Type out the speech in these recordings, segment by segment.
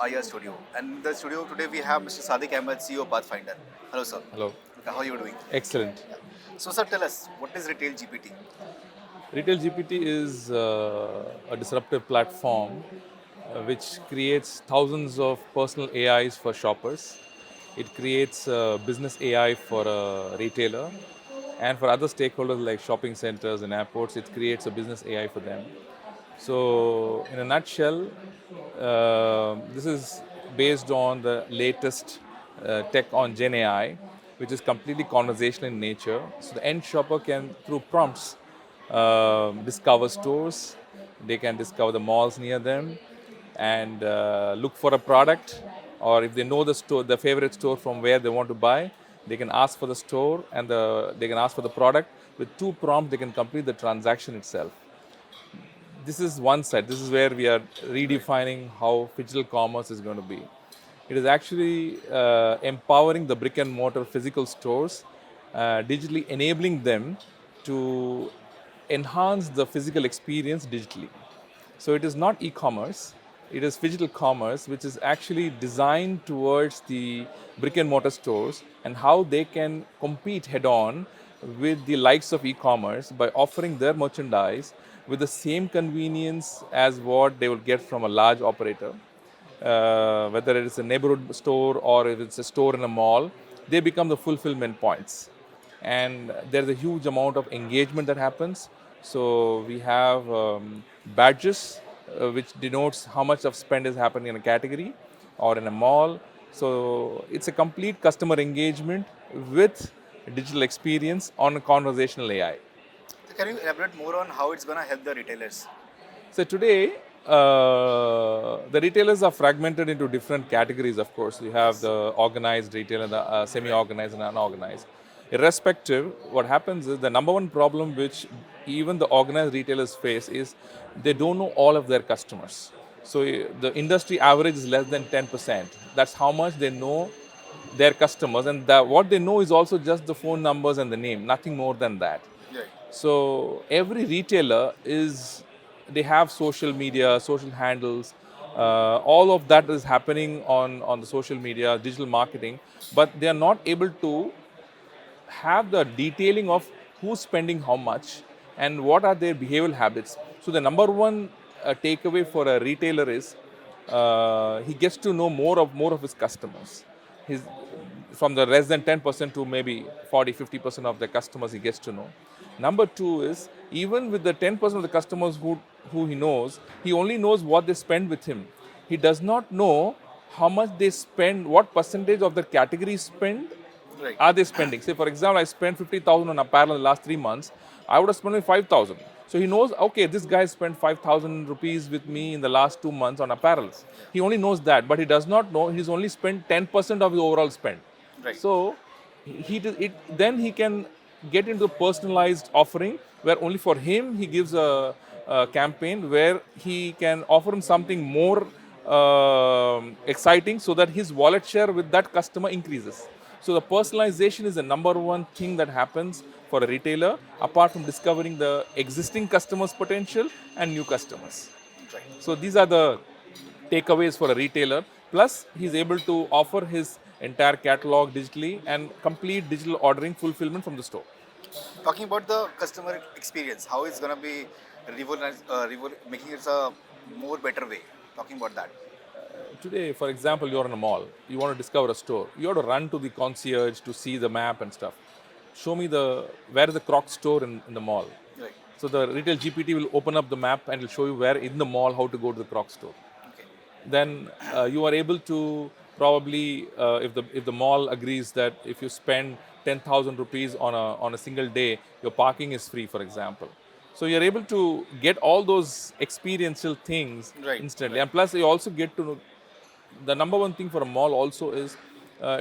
IR Studio. And in the studio today we have Mr. Sadique Ahmed, CEO of Pathfinder. Hello, sir. Hello. How are you doing? Excellent. So, sir, tell us, what is Retail GPT? Retail GPT is a disruptive platform which creates thousands of personal AIs for shoppers. It creates business AI for a retailer, and for other stakeholders like shopping centers and airports, it creates a business AI for them. So, in a nutshell, this is based on the latest tech on Gen AI, which is completely conversational in nature. So the end shopper can, through prompts, discover stores. They can discover the malls near them and look for a product. Or if they know the store, the favorite store from where they want to buy, they can ask for the store and they can ask for the product. With two prompts, they can complete the transaction itself. This is one side. This is where we are redefining how physical commerce is going to be. It is actually empowering the brick and mortar physical stores, digitally enabling them to enhance the physical experience digitally. So it is not e-commerce, it is physical commerce, which is actually designed towards the brick and mortar stores and how they can compete head on with the likes of e-commerce by offering their merchandise with the same convenience as what they will get from a large operator. Whether it is a neighborhood store or if it's a store in a mall, they become the fulfillment points. And there's a huge amount of engagement that happens. So we have badges which denotes how much of spend is happening in a category or in a mall. So it's a complete customer engagement with digital experience on a conversational AI. So can you elaborate more on how it's going to help the retailers? So today, the retailers are fragmented into different categories, of course. You have the organized retail and the semi-organized and unorganized. Irrespective, what happens is the number one problem which even the organized retailers face is they don't know all of their customers. So the industry average is less than 10%. That's how much they know their customers, and what they know is also just the phone numbers and the name, nothing more than that. Right. So every retailer they have social media, social handles, all of that is happening on the social media, digital marketing, but they are not able to have the detailing of who's spending how much and what are their behavioral habits. So the number one takeaway for a retailer is he gets to know more of his customers. His from the less than 10% to maybe 40-50% of the customers he gets to know. Number two is even with the 10% of the customers who he knows, he only knows what they spend with him. He does not know how much they spend, what percentage of the category spend Right. are they spending. Say, for example, I spent 50,000 on apparel in the last 3 months. I would have spent only 5,000. So he knows, okay, this guy spent 5,000 rupees with me in the last 2 months on apparel. He only knows that, but he does not know he's only spent 10% of his overall spend. Right. So then he can get into a personalized offering where only for him he gives a campaign where he can offer him something more exciting so that his wallet share with that customer increases. So the personalization is the number one thing that happens for a retailer, apart from discovering the existing customers' potential and new customers. Right. So these are the takeaways for a retailer. Plus, he's able to offer his entire catalog digitally and complete digital ordering fulfillment from the store. Talking about the customer experience, how it's going to be making it a more better way. Talking about that. Today, for example, you're in a mall, you want to discover a store, you have to run to the concierge to see the map and stuff. Show me where is the Crocs store in the mall. Right. So the retail GPT will open up the map and will show you where in the mall how to go to the Crocs store. Okay. Then you are able to probably, if the mall agrees that if you spend 10,000 rupees on a single day, your parking is free, for example. So you're able to get all those experiential things Right. instantly, Right. and plus you also get to know the number one thing for a mall also is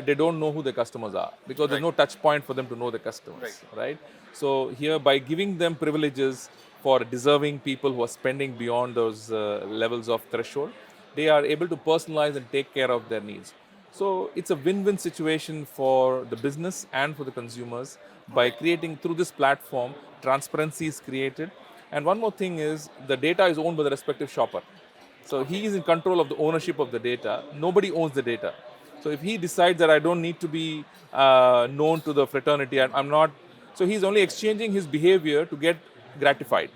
they don't know who the customers are because there's Right. no touch point for them to know the customers, right? So here, by giving them privileges for deserving people who are spending beyond those levels of threshold, they are able to personalize and take care of their needs. So it's a win-win situation for the business and for the consumers by Right. creating through this platform, transparency is created. And one more thing is the data is owned by the respective shopper. So Okay. he is in control of the ownership of the data. Nobody owns the data. So if he decides that I don't need to be known to the fraternity, I'm not. So he's only exchanging his behavior to get gratified.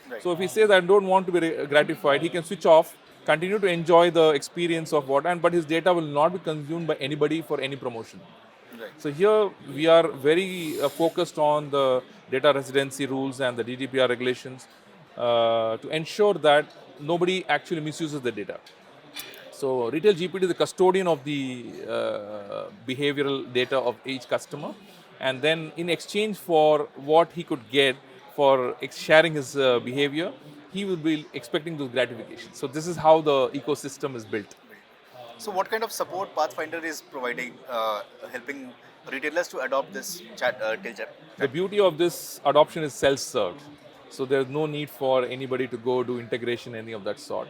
Right. So if he says I don't want to be gratified, he can switch off, continue to enjoy the experience of what, and but his data will not be consumed by anybody for any promotion. Right. So here we are very focused on the data residency rules and the GDPR regulations to ensure that nobody actually misuses the data. So Retail GPT is the custodian of the behavioral data of each customer, and then in exchange for what he could get for sharing his behavior, he will be expecting those gratifications. So this is how the ecosystem is built. So, what kind of support Pathfinder is providing, helping retailers to adopt this The chat? beauty of this adoption is self-served. So there's no need for anybody to go do integration, any of that sort.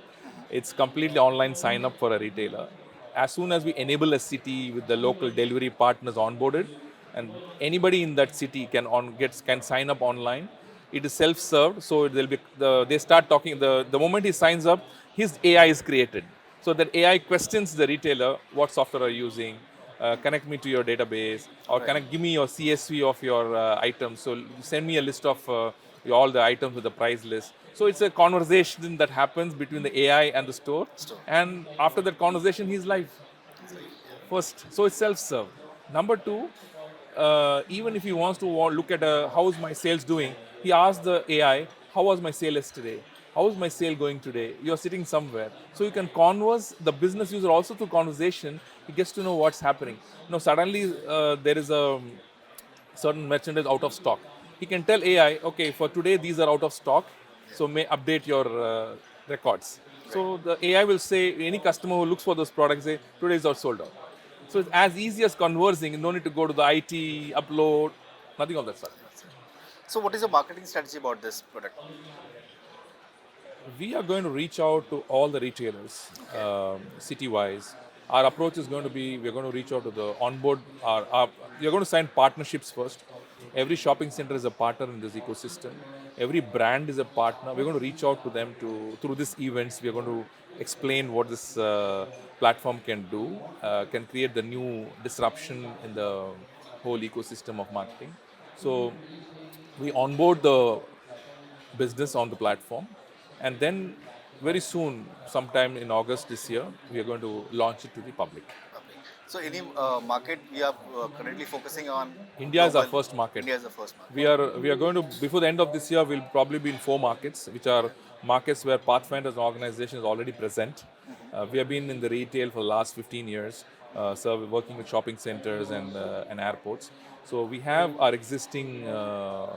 It's completely online sign up for a retailer. As soon as we enable a city with the local delivery partners onboarded, and anybody in that city can sign up online. It is self-served, so they'll be they start talking. The moment he signs up, his AI is created. So that AI questions the retailer, what software are you using, connect me to your database, or Right. give me your CSV of your items. So send me a list of all the items with the price list. So it's a conversation that happens between the AI and the store, Store. and after that conversation, he's live. So, First, so it's self-serve. Number two, even if he wants to look at how is my sales doing, he asks the AI, how was my sale yesterday? How is my sale going today? You're sitting somewhere. So you can converse the business user also through conversation. He gets to know what's happening. Suddenly there is a certain merchandise out of stock. He can tell AI, okay, for today these are out of stock, so may update your records. right. So the AI will say, any customer who looks for those products, say, today's are sold out. So it's as easy as conversing, no need to go to the IT, upload, nothing of that sort. So, what is the marketing strategy about this product? We are going to reach out to all the retailers Okay. city-wise. Our approach is going to be, we're going to reach out to the onboard, we are going to sign partnerships first. Every shopping center is a partner in this ecosystem. Every brand is a partner. We're going to reach out to them through these events. We're going to explain what this platform can do, can create the new disruption in the whole ecosystem of marketing. So we onboard the business on the platform, and then very soon, sometime in August this year, we are going to launch it to the public. Okay. So, any market we are currently focusing on India is our global? first market. India is the first market. We are going to, before the end of this year, we'll probably be in 4 markets, which are markets where Pathfinder as an organization is already present. We have been in the retail for the last 15 years, so we're working with shopping centers and airports. So we have our existing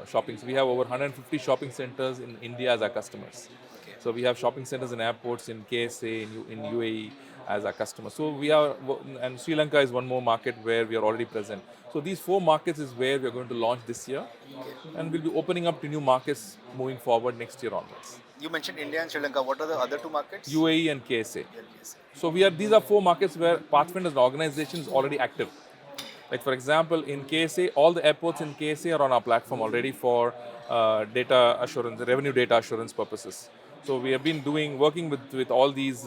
shopping. We have over 150 shopping centers in India as our customers. Okay. So we have shopping centers and airports in KSA, in UAE as our customers. So we are, and Sri Lanka is one more market where we are already present. So these 4 markets is where we are going to launch this year, and we'll be opening up to new markets moving forward next year onwards. You mentioned India and Sri Lanka. What are the other two markets? UAE and KSA. Yes. So these are 4 markets where Pathfinder as an organization is already active. Like for example, in KSA, all the airports in KSA are on our platform already for data assurance, revenue data assurance purposes. So we have been working with all these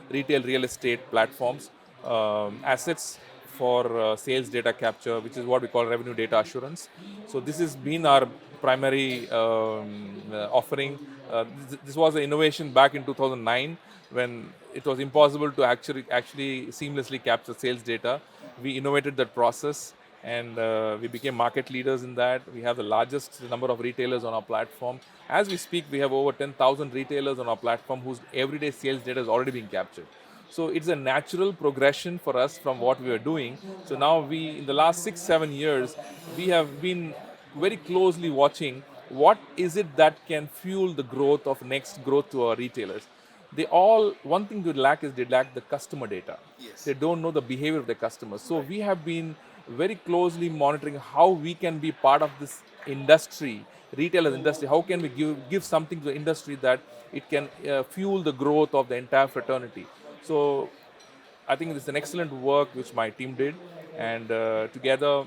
retail real estate platforms, assets for sales data capture, which is what we call revenue data assurance. So this has been our primary offering. This was an innovation back in 2009 when it was impossible to actually seamlessly capture sales data. We innovated that process, and we became market leaders in that. We have the largest number of retailers on our platform. As we speak, we have over 10,000 retailers on our platform whose everyday sales data is already being captured. So it's a natural progression for us from what we were doing. So now in the last 6-7 years, we have been very closely watching what is it that can fuel the growth of next growth to our retailers. One thing they lack the customer data. Yes. They don't know the behavior of the customers. So we have been very closely monitoring how we can be part of this industry, retailers industry. How can we give something to the industry that it can fuel the growth of the entire fraternity? So I think it's an excellent work which my team did, and together,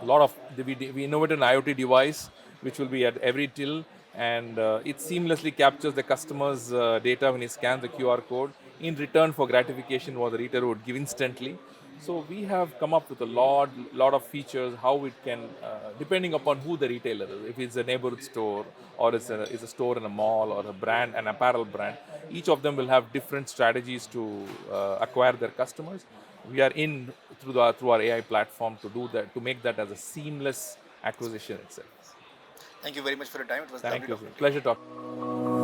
we innovated an IoT device which will be at every till, and it seamlessly captures the customer's data when he scans the QR code in return for gratification what the retailer would give instantly. So we have come up with a lot of features how it can, depending upon who the retailer is. If it's a neighborhood store or it's a store in a mall or a brand, an apparel brand, each of them will have different strategies to acquire their customers. We are in through our AI platform to do that, to make that as a seamless acquisition itself. Thank you very much for your time. It was Thank lovely you. talking to you. Pleasure talking.